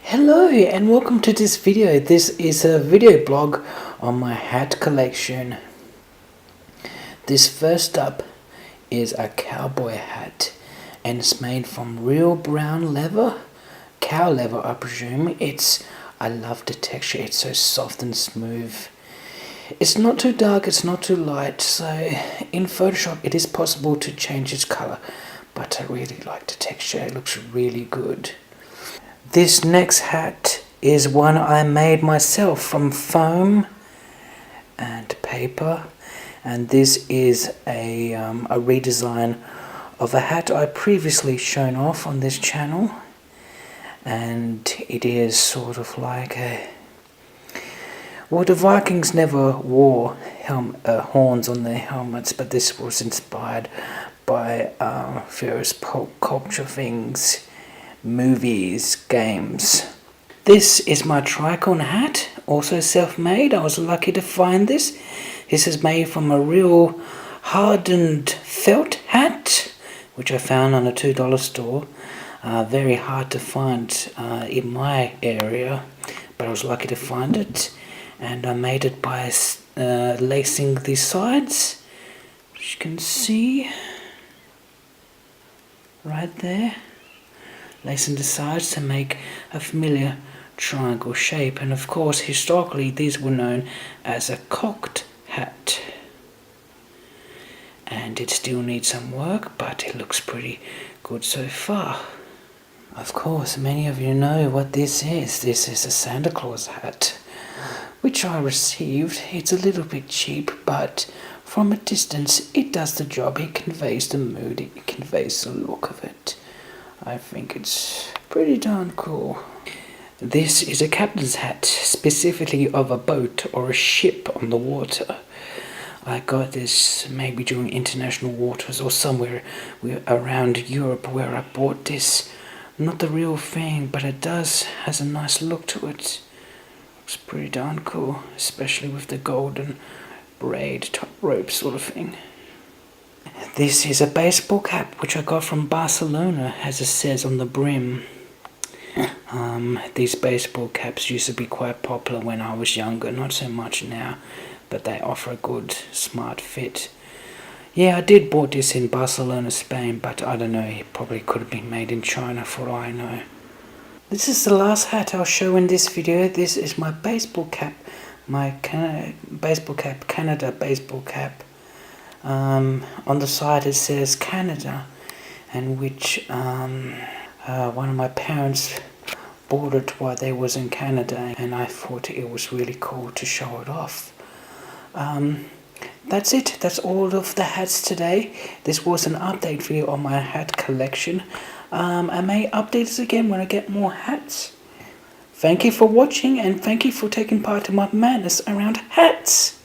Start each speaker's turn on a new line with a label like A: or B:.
A: Hello and welcome to this video. This is a video blog on my hat collection. This first up is a cowboy hat and it's made from real brown leather, cow leather I presume. I love the texture, it's so soft and smooth. It's not too dark, it's not too light, so in Photoshop it is possible to change its color, but I really like the texture, it looks really good. This next hat is one I made myself from foam and paper, and this is a redesign of a hat I previously shown off on this channel, and it is sort of like well, the Vikings never wore horns on their helmets, but this was inspired by various pop culture things, movies, games. This is my Raccoon Hat, also self-made. I was lucky to find this. This is made from a real hardened felt hat, which I found on a $2 store. Very hard to find in my area, but I was lucky to find it. And I made it by lacing the sides, which you can see right there. Lacing the sides to make a familiar triangle shape, and of course historically these were known as a cocked hat, and it still needs some work, but it looks pretty good so far. Of course many of you know what this is. This is a Santa Claus hat, which I received. It's a little bit cheap, but from a distance it does the job. It conveys the mood, it conveys the look of it. I think it's pretty darn cool. This is a captain's hat, specifically of a boat or a ship on the water. I got this maybe during international waters or somewhere around Europe where I bought this. Not the real thing, but it has a nice look to it. Looks pretty darn cool, especially with the golden braid top rope sort of thing. This is a baseball cap which I got from Barcelona, as it says on the brim. These baseball caps used to be quite popular when I was younger, not so much now, but they offer a good smart fit. Yeah, I did bought this in Barcelona, Spain, but I don't know, it probably could have been made in China for all I know. This is the last hat I'll show in this video. This is my baseball cap, my Canada baseball cap. On the side it says Canada, and which one of my parents bought it while they was in Canada, and I thought it was really cool to show it off. That's it. That's all of the hats today. This was an update video on my hat collection. I may update this again when I get more hats. Thank you for watching, and thank you for taking part in my madness around hats.